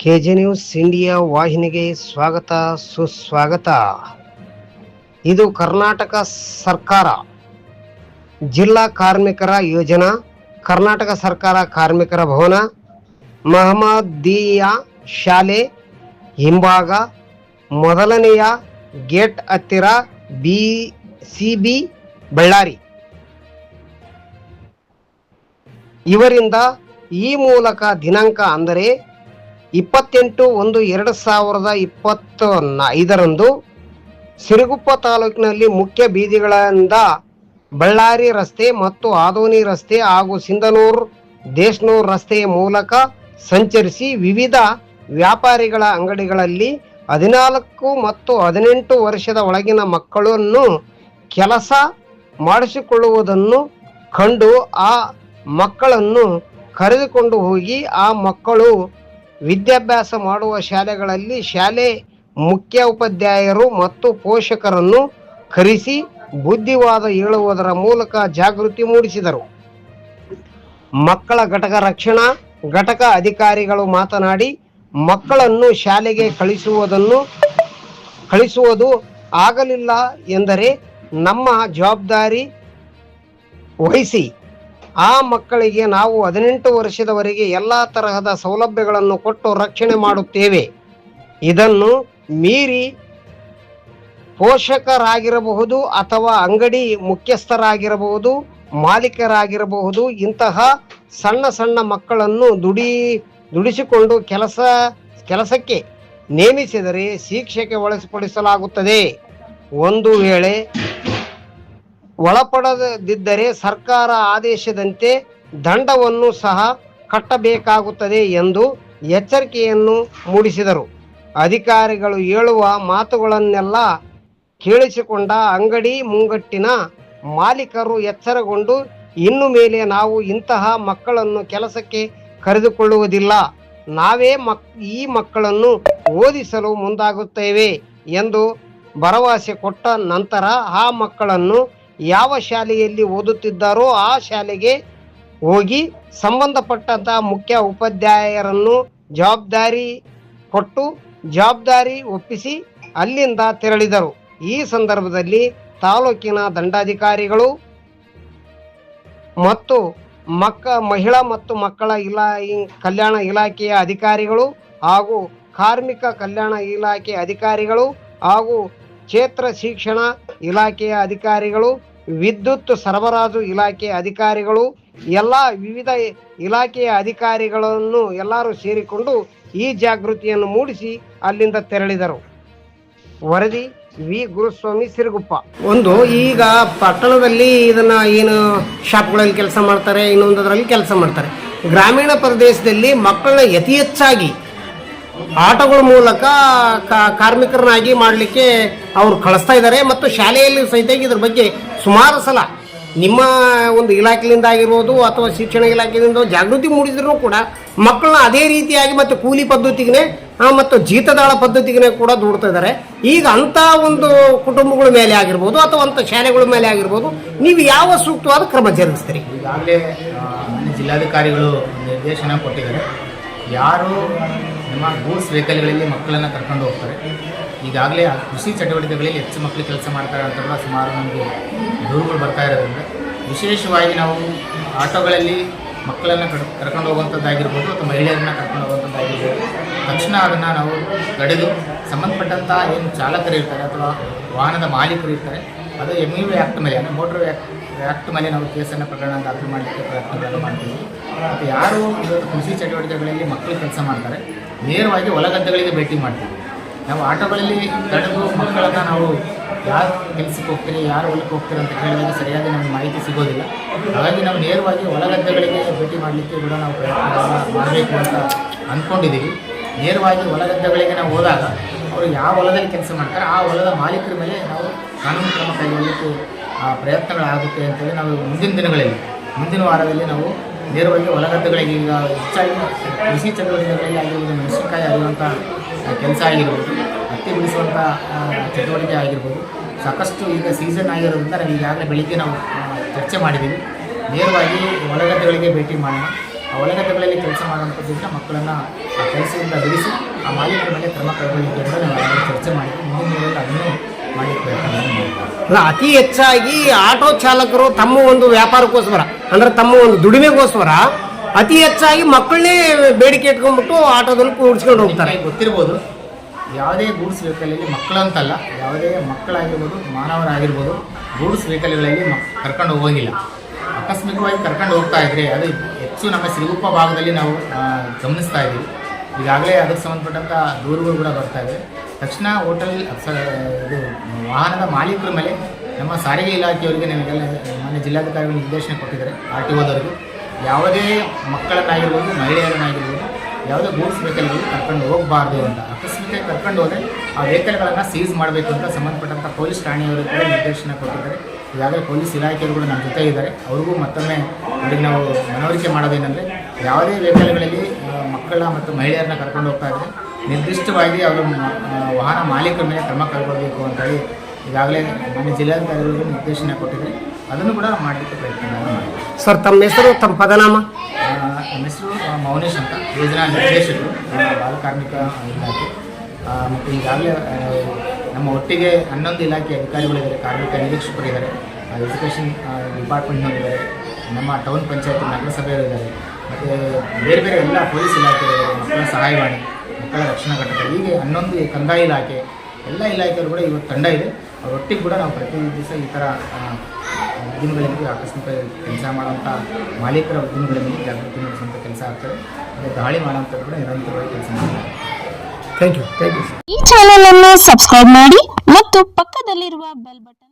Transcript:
K J news India ವಾಹಿನಿಗೆ ಸ್ವಾಗತ ಸುಸ್ವಾಗತ. ಇದು ಕರ್ನಾಟಕ ಸರ್ಕಾರ ಜಿಲ್ಲಾ ಕಾರ್ಮಿಕರ ಯೋಜನಾ, ಕರ್ನಾಟಕ ಸರ್ಕಾರ ಕಾರ್ಮಿಕರ ಭವನ, ಮಹಮ್ಮದಿಯಾ ಶಾಲೆ ಹಿಂಭಾಗ, ಮೊದಲನೆಯ ಗೇಟ್ ಹತ್ತಿರ, BCB ಬಳ್ಳಾರಿ ಇವರಿಂದ ಈ ಮೂಲಕ ದಿನಾಂಕ ಅಂದರೆ 28/1/2025 ಸಿರುಗುಪ್ಪ ತಾಲೂಕಿನಲ್ಲಿ ಮುಖ್ಯ ಬೀದಿಗಳಿಂದ ಬಳ್ಳಾರಿ ರಸ್ತೆ ಮತ್ತು ಆದೋನಿ ರಸ್ತೆ ಹಾಗೂ ಸಿಂಧನೂರು ದೇಶನೂರು ರಸ್ತೆಯ ಮೂಲಕ ಸಂಚರಿಸಿ ವಿವಿಧ ವ್ಯಾಪಾರಿಗಳ ಅಂಗಡಿಗಳಲ್ಲಿ 14 ಮತ್ತು 18 ವರ್ಷದ ಒಳಗಿನ ಮಕ್ಕಳನ್ನು ಕೆಲಸ ಮಾಡಿಸಿಕೊಳ್ಳುವುದನ್ನು ಕಂಡು ಆ ಮಕ್ಕಳನ್ನು ಕರೆದುಕೊಂಡು ಹೋಗಿ ಆ ಮಕ್ಕಳು ವಿದ್ಯಾಭ್ಯಾಸ ಮಾಡುವ ಶಾಲೆಗಳಲ್ಲಿ ಶಾಲೆ ಮುಖ್ಯ ಉಪಾಧ್ಯಾಯರು ಮತ್ತು ಪೋಷಕರನ್ನು ಕರೆಸಿ ಬುದ್ಧಿವಾದ ಹೇಳುವುದರ ಮೂಲಕ ಜಾಗೃತಿ ಮೂಡಿಸಿದರು. ಮಕ್ಕಳ ಘಟಕ ರಕ್ಷಣಾ ಘಟಕ ಅಧಿಕಾರಿಗಳು ಮಾತನಾಡಿ, ಮಕ್ಕಳನ್ನು ಶಾಲೆಗೆ ಕಳಿಸುವುದು ಆಗಲಿಲ್ಲ ಎಂದರೆ ನಮ್ಮ ಜವಾಬ್ದಾರಿ ವಹಿಸಿ ಆ ಮಕ್ಕಳಿಗೆ ನಾವು 18 ವರ್ಷದವರೆಗೆ ಎಲ್ಲ ತರಹದ ಸೌಲಭ್ಯಗಳನ್ನು ಕೊಟ್ಟು ರಕ್ಷಣೆ ಮಾಡುತ್ತೇವೆ. ಇದನ್ನು ಮೀರಿ ಪೋಷಕರಾಗಿರಬಹುದು ಅಥವಾ ಅಂಗಡಿ ಮುಖ್ಯಸ್ಥರಾಗಿರಬಹುದು, ಮಾಲೀಕರಾಗಿರಬಹುದು, ಇಂತಹ ಸಣ್ಣ ಸಣ್ಣ ಮಕ್ಕಳನ್ನು ದುಡಿಸಿಕೊಂಡು ಕೆಲಸಕ್ಕೆ ನೇಮಿಸಿದರೆ ಶಿಕ್ಷೆಗೆ ಒಳಪಡಿಸಲಾಗುತ್ತದೆ. ಒಂದು ವೇಳೆ ಒಳಪಡದಿದ್ದರೆ ಸರ್ಕಾರ ಆದೇಶದಂತೆ ದಂಡವನ್ನು ಸಹ ಕಟ್ಟಬೇಕಾಗುತ್ತದೆ ಎಂದು ಎಚ್ಚರಿಕೆಯನ್ನು ಮೂಡಿಸಿದರು. ಅಧಿಕಾರಿಗಳು ಹೇಳುವ ಮಾತುಗಳನ್ನೆಲ್ಲ ಕೇಳಿಸಿಕೊಂಡ ಅಂಗಡಿ ಮುಂಗಟ್ಟಿನ ಮಾಲೀಕರು ಎಚ್ಚರಗೊಂಡು ಇನ್ನು ಮೇಲೆ ನಾವು ಇಂತಹ ಮಕ್ಕಳನ್ನು ಕೆಲಸಕ್ಕೆ ಕರೆದುಕೊಳ್ಳುವುದಿಲ್ಲ, ನಾವೇ ಈ ಮಕ್ಕಳನ್ನು ಓದಿಸಲು ಮುಂದಾಗುತ್ತೇವೆ ಎಂದು ಭರವಸೆ ಕೊಟ್ಟ ನಂತರ ಆ ಮಕ್ಕಳನ್ನು ಯಾವ ಶಾಲೆಯಲ್ಲಿ ಓದುತ್ತಿದ್ದಾರೋ ಆ ಶಾಲೆಗೆ ಹೋಗಿ ಸಂಬಂಧಪಟ್ಟಂತಹ ಮುಖ್ಯ ಉಪಾಧ್ಯಾಯರನ್ನು ಜವಾಬ್ದಾರಿ ಒಪ್ಪಿಸಿ ಅಲ್ಲಿಂದ ತೆರಳಿದರು. ಈ ಸಂದರ್ಭದಲ್ಲಿ ತಾಲೂಕಿನ ದಂಡಾಧಿಕಾರಿಗಳು ಮತ್ತು ಮಹಿಳಾ ಮತ್ತು ಮಕ್ಕಳ ಕಲ್ಯಾಣ ಇಲಾಖೆಯ ಅಧಿಕಾರಿಗಳು ಹಾಗೂ ಕಾರ್ಮಿಕ ಕಲ್ಯಾಣ ಇಲಾಖೆ ಅಧಿಕಾರಿಗಳು ಹಾಗೂ ಕ್ಷೇತ್ರ ಶಿಕ್ಷಣ ಇಲಾಖೆಯ ಅಧಿಕಾರಿಗಳು, ವಿದ್ಯುತ್ ಸರಬರಾಜು ಇಲಾಖೆ ಅಧಿಕಾರಿಗಳು, ಎಲ್ಲ ವಿವಿಧ ಇಲಾಖೆಯ ಅಧಿಕಾರಿಗಳನ್ನು ಎಲ್ಲರೂ ಸೇರಿಕೊಂಡು ಈ ಜಾಗೃತಿಯನ್ನು ಮೂಡಿಸಿ ಅಲ್ಲಿಂದ ತೆರಳಿದರು. ವರದಿ ವಿ ಗುರುಸ್ವಾಮಿ, ಸಿರುಗುಪ್ಪ. ಈಗ ಪಟ್ಟಣದಲ್ಲಿ ಇದನ್ನ ಏನು ಶಾಪ್ಗಳಲ್ಲಿ ಕೆಲಸ ಮಾಡ್ತಾರೆ, ಇನ್ನೊಂದರಲ್ಲಿ ಕೆಲಸ ಮಾಡ್ತಾರೆ. ಗ್ರಾಮೀಣ ಪ್ರದೇಶದಲ್ಲಿ ಮಕ್ಕಳನ್ನ ಅತಿ ಹೆಚ್ಚಾಗಿ ಆಟೋಗಳ ಮೂಲಕ ಕಾರ್ಮಿಕರನ್ನಾಗಿ ಮಾಡಲಿಕ್ಕೆ ಅವರು ಕಳಿಸ್ತಾ ಇದ್ದಾರೆ. ಮತ್ತು ಶಾಲೆಯಲ್ಲಿ ಸಹಿತ ಇದ್ರ ಬಗ್ಗೆ ಸುಮಾರು ಸಲ ನಿಮ್ಮ ಒಂದು ಇಲಾಖೆಯಿಂದ ಆಗಿರ್ಬೋದು ಅಥವಾ ಶಿಕ್ಷಣ ಇಲಾಖೆಯಿಂದ ಜಾಗೃತಿ ಮೂಡಿದ್ರೂ ಕೂಡ ಮಕ್ಕಳನ್ನ ಅದೇ ರೀತಿಯಾಗಿ ಮತ್ತು ಕೂಲಿ ಪದ್ಧತಿಗೆ ಮತ್ತು ಜೀತದಾಳ ಪದ್ಧತಿಗೆ ಕೂಡ ದೂಡ್ತಾ ಇದ್ದಾರೆ. ಈಗ ಅಂಥ ಒಂದು ಕುಟುಂಬಗಳ ಮೇಲೆ ಆಗಿರ್ಬೋದು ಅಥವಾ ಅಂಥ ಶಾಲೆಗಳ ಮೇಲೆ ಆಗಿರ್ಬೋದು ನೀವು ಯಾವ ಸೂಕ್ತವಾದ ಕ್ರಮ ಜರುಗಿಸ್ತೀರಿ? ಈಗಾಗಲೇ ಜಿಲ್ಲಾಧಿಕಾರಿಗಳು ನಿರ್ದೇಶನ ಕೊಟ್ಟಿದ್ದಾರೆ. ಯಾರು ನಮ್ಮ ಗೂಡ್ಸ್ ವೆಹಿಕಲ್ಗಳಲ್ಲಿ ಮಕ್ಕಳನ್ನು ಕರ್ಕೊಂಡು ಹೋಗ್ತಾರೆ, ಈಗಾಗಲೇ ಕೃಷಿ ಚಟುವಟಿಕೆಗಳಲ್ಲಿ ಹೆಚ್ಚು ಮಕ್ಕಳು ಕೆಲಸ ಮಾಡ್ತಾರೆ ಅಂತ ಕೂಡ ಸುಮಾರು ನಮಗೆ ದೂರುಗಳು ಬರ್ತಾ ಇರೋದ್ರಿಂದ ವಿಶೇಷವಾಗಿ ನಾವು ಆಟೋಗಳಲ್ಲಿ ಮಕ್ಕಳನ್ನು ಕರ್ಕೊಂಡು ಹೋಗುವಂಥದ್ದಾಗಿರ್ಬೋದು ಅಥವಾ ಮಹಿಳೆಯರನ್ನ ಕರ್ಕೊಂಡು ಹೋಗುವಂಥದ್ದಾಗಿರ್ಬೋದು, ತಕ್ಷಣ ಅದನ್ನು ನಾವು ತಡೆದು ಸಂಬಂಧಪಟ್ಟಂಥ ಏನು ಚಾಲಕರು ಇರ್ತಾರೆ ಅಥವಾ ವಾಹನದ ಮಾಲೀಕರು ಇರ್ತಾರೆ, ಅದು MUV ಆ್ಯಕ್ಟ್ ಮೇಲೆ ಅಂದರೆ ಮೋಟ್ರ್ ಆ್ಯಕ್ಟ್ ಮೇಲೆ ನಾವು ಕೇಸನ್ನು ಪ್ರಕರಣ ದಾಖಲು ಮಾಡಲಿಕ್ಕೆ ಪ್ರಯತ್ನಗಳನ್ನು ಮಾಡ್ತೀವಿ. ಮತ್ತು ಯಾರು ಇವತ್ತು ಕೃಷಿ ಚಟುವಟಿಕೆಗಳಲ್ಲಿ ಮಕ್ಕಳು ಕೆಲಸ ಮಾಡ್ತಾರೆ ನೇರವಾಗಿ ಹೊಲಗದ್ದೆಗಳಿಗೆ ಭೇಟಿ ಮಾಡ್ತೀವಿ. ನಾವು ಆಟೋಗಳಲ್ಲಿ ತಡೆದು ಮಕ್ಕಳನ್ನು ನಾವು ಯಾರು ಕೆಲಸಕ್ಕೆ ಹೋಗ್ತೀರಿ, ಯಾರು ಹೊಲಕ್ಕೆ ಹೋಗ್ತೀರಿ ಅಂತ ಕೇಳಿದಾಗ ಸರಿಯಾಗಿ ನಮಗೆ ಮಾಹಿತಿ ಸಿಗೋದಿಲ್ಲ. ಹಾಗಾಗಿ ನಾವು ನೇರವಾಗಿ ಹೊಲಗದ್ದೆಗಳಿಗೆ ಭೇಟಿ ಮಾಡಲಿಕ್ಕೆ ಕೂಡ ನಾವು ಪ್ರಯತ್ನಗಳನ್ನು ಮಾಡಬೇಕು ಅಂತ ಅಂದ್ಕೊಂಡಿದ್ದೀವಿ. ನೇರವಾಗಿ ಹೊಲಗದ್ದೆಗಳಿಗೆ ನಾವು ಹೋದಾಗ ಅವರು ಯಾವ ಹೊಲದಲ್ಲಿ ಕೆಲಸ ಮಾಡ್ತಾರೆ ಆ ಹೊಲದ ಮಾಲೀಕರ ಮೇಲೆ ನಾವು ಕಾನೂನು ಕ್ರಮ ಕೈಗೊಳ್ಳಲಿಕ್ಕೆ ಪ್ರಯತ್ನಗಳಾಗುತ್ತೆ ಅಂತೇಳಿ ನಾವು ಮುಂದಿನ ವಾರದಲ್ಲಿ ನಾವು ನೇರವಾಗಿ ಹೊಲಗದ್ದೆಗಳಿಗೆ ಈಗ ಹೆಚ್ಚಾಗಿ ಕೃಷಿ ಚಟುವಟಿಕೆಗಳಲ್ಲಿ ಆಗಿರ್ಬೋದು, ಮೆಣಸಿನಕಾಯಿ ಅರಿಯುವಂಥ ಕೆಲಸ ಆಗಿರ್ಬೋದು, ಹತ್ತಿ ಬಿಡಿಸುವಂಥ ಚಟುವಟಿಕೆ ಆಗಿರ್ಬೋದು, ಸಾಕಷ್ಟು ಈಗ ಸೀಸನ್ ಆಗಿರೋದ್ರಿಂದ ನಾವು ಈಗಾಗಲೇ ಬೆಳಿಗ್ಗೆ ನಾವು ಚರ್ಚೆ ಮಾಡಿದ್ದೀವಿ. ನೇರವಾಗಿ ಹೊಲಗದ್ದೆಗಳಿಗೆ ಭೇಟಿ ಮಾಡೋಣ. ಆ ಒಳಗಟ್ಟೆಗಳಲ್ಲಿ ಕೆಲಸ ಮಾಡುವಂಥದ್ರಿಂದ ಮಕ್ಕಳನ್ನು ಆ ಕೆಲಸದಿಂದ ಬಿಡಿಸಿ ಆ ಮಾಲೀಕರ ಮೇಲೆ ಕ್ರಮ ಕೈಗೊಳ್ಳಲಿಕ್ಕೆ ಕೂಡ ನಾವು ಚರ್ಚೆ ಮಾಡಿದ್ವಿ. ಮುಂದಿನ ದಿನಗಳಲ್ಲಿ ಅದನ್ನು ಮಾಡಲಿಕ್ಕೆ ಪ್ರಯತ್ನ ಮಾಡಿದ್ವಿ. ಅತಿ ಹೆಚ್ಚಾಗಿ ಆಟೋ ಚಾಲಕರು ತಮ್ಮ ಒಂದು ವ್ಯಾಪಾರಕ್ಕೋಸ್ಕರ ಅಂದರೆ ತಮ್ಮ ಒಂದು ದುಡಿಮೆಗೋಸ್ಕರ ಅತಿ ಹೆಚ್ಚಾಗಿ ಮಕ್ಕಳನ್ನೇ ಬೇಡಿಕೆ ಇಟ್ಕೊಂಡ್ಬಿಟ್ಟು ಆಟೋದಲ್ಲಿ ಕೂಡಿಸ್ಕೊಂಡು ಹೋಗ್ತಾರೆ. ಗೊತ್ತಿರ್ಬೋದು, ಯಾವುದೇ ಗೂಡ್ಸ್ ವೆಹಿಕಲಲ್ಲಿ ಮಕ್ಕಳಂತಲ್ಲ, ಯಾವುದೇ ಮಕ್ಕಳಾಗಿರ್ಬೋದು ಮಾನವರಾಗಿರ್ಬೋದು ಗೂಡ್ಸ್ ವೆಹಿಕಲ್ಗಳಲ್ಲಿ ಕರ್ಕೊಂಡು ಹೋಗೋಂಗಿಲ್ಲ. ಆಕಸ್ಮಿಕವಾಗಿ ಕರ್ಕೊಂಡು ಹೋಗ್ತಾ ಇದ್ರೆ ಅದು ಹೆಚ್ಚು ನಮ್ಮ ಸಿರುಗುಪ್ಪ ಭಾಗದಲ್ಲಿ ನಾವು ಗಮನಿಸ್ತಾ ಇದ್ದೀವಿ. ಈಗಾಗಲೇ ಅದಕ್ಕೆ ಸಂಬಂಧಪಟ್ಟಂಥ ದೂರುಗಳು ಕೂಡ ಬರ್ತಾ ಇದೆ. ತಕ್ಷಣ ಹೋಟೆಲ್ ಇದು ವಾಹನದ ಮಾಲೀಕರ ಮೇಲೆ ನಮ್ಮ ಸಾರಿಗೆ ಇಲಾಖೆಯವರಿಗೆ ನಮಗೆಲ್ಲ ಮಾನ್ಯ ಜಿಲ್ಲಾಧಿಕಾರಿಗಳು ನಿರ್ದೇಶನ ಕೊಟ್ಟಿದ್ದಾರೆ. RTOದವರಿಗೆ ಯಾವುದೇ ಮಕ್ಕಳನ್ನಾಗಿರ್ಬೋದು ಮಹಿಳೆಯರನ್ನಾಗಿರ್ಬೋದು ಯಾವುದೇ ಗೂಡ್ಸ್ ವೆಹಿಕಲ್ಗಳಿಗೆ ಕರ್ಕೊಂಡು ಹೋಗಬಾರ್ದು ಅಂತ, ಅಕಸ್ಮಾತ್ ಕರ್ಕೊಂಡು ಹೋದರೆ ಆ ವೆಹಿಕಲ್ಗಳನ್ನು ಸೀಸ್ ಮಾಡಬೇಕು ಅಂತ ಸಂಬಂಧಪಟ್ಟಂಥ ಪೊಲೀಸ್ ಠಾಣೆಯವರು ಕೂಡ ನಿರ್ದೇಶನ ಕೊಟ್ಟಿದ್ದಾರೆ. ಈಗಾಗಲೇ ಪೊಲೀಸ್ ಇಲಾಖೆಯವರು ಕೂಡ ನಮ್ಮ ಜೊತೆ ಇದ್ದಾರೆ. ಅವ್ರಿಗೂ ಮತ್ತೊಮ್ಮೆ ಅವರಿಗೆ ನಾವು ಮನವರಿಕೆ ಮಾಡೋದೇನೆಂದರೆ ಯಾವುದೇ ವೆಹಿಕಲ್ಗಳಲ್ಲಿ ಮಕ್ಕಳ ಮತ್ತು ಮಹಿಳೆಯರನ್ನ ಕರ್ಕೊಂಡು ಹೋಗ್ತಾ ಇದ್ದರೆ ನಿರ್ದಿಷ್ಟವಾಗಿ ಅವರು ವಾಹನ ಮಾಲೀಕರ ಮೇಲೆ ಕ್ರಮ ಕೈಗೊಳ್ಳಬೇಕು ಅಂತೇಳಿ ಈಗಾಗಲೇ ಮಾನ್ಯ ಜಿಲ್ಲಾಧಿಕಾರಿಗಳಿಗೂ ನಿರ್ದೇಶನ ಕೊಟ್ಟಿದ್ದಾರೆ. ಅದನ್ನು ಕೂಡ ಮಾಡಲಿಕ್ಕೆ ಪ್ರಯತ್ನ ಮಾಡಿದ್ದೀವಿ. ಸರ್, ತಮ್ಮ ಹೆಸರು, ತಮ್ಮ ಪದನಾಮ? ನಮ್ಮ ಹೆಸರು ಮೌನೇಶ್ ಅಂತ, ಯೋಜನಾ ನಿರ್ದೇಶಕರು ಬಾಲ ಕಾರ್ಮಿಕ ಇಲಾಖೆ. ಮತ್ತು ಈಗಾಗಲೇ ನಮ್ಮ ಒಟ್ಟಿಗೆ 11 ಇಲಾಖೆ ಅಧಿಕಾರಿಗಳಿದ್ದಾರೆ, ಕಾರ್ಮಿಕ ನಿರೀಕ್ಷಕರಿದ್ದಾರೆ, ಎಜುಕೇಷನ್ ಡಿಪಾರ್ಟ್ಮೆಂಟ್ನವರಿದ್ದಾರೆ, ನಮ್ಮ ಟೌನ್ ಪಂಚಾಯತ್ ನಗರಸಭೆಯವರಿದ್ದಾರೆ, ಮತ್ತು ಬೇರೆ ಬೇರೆ ಎಲ್ಲ ಪೊಲೀಸ್ ಇಲಾಖೆಗಳಿದ್ದಾರೆ, ಮಕ್ಕಳ ಸಹಾಯವಾಣಿ, ಮಕ್ಕಳ ರಕ್ಷಣಾ ಘಟಕ, ಹೀಗೆ 11 ಕಂದಾಯ ಇಲಾಖೆ, ಎಲ್ಲ ಇಲಾಖೆಯವರು ಕೂಡ ಇವತ್ತು ತಂಡ ಇದೆ. ಅವರೊಟ್ಟಿಗೆ ಕೂಡ ನಾವು ಪ್ರತಿ ದಿವಸ ಈ ಥರ ಉದ್ಯಮಗಳಲ್ಲಿ ಆಕಸ್ಮಿಕ ಕೆಲಸ ಮಾಡುವಂಥ ಮಾಲೀಕರ ಉದ್ಯಮಗಳ ಮೇಲೆ ಜಾಗೃತಿ ಮೂಡಿಸುವಂಥ ಕೆಲಸ ಆಗ್ತದೆ. ಮತ್ತು ದಾಳಿ ಮಾಡುವಂಥದ್ದು ಕೂಡ ನಿರಂತರವಾಗಿ ಕೆಲಸ ಮಾಡ್ತಾರೆ. Thank you. ಈ ಚಾನೆಲ್ ಅನ್ನು ಸಬ್ಸ್ಕ್ರೈಬ್ ಮಾಡಿ ಮತ್ತು ಪಕ್ಕದಲ್ಲಿರುವ ಬೆಲ್ ಬಟನ್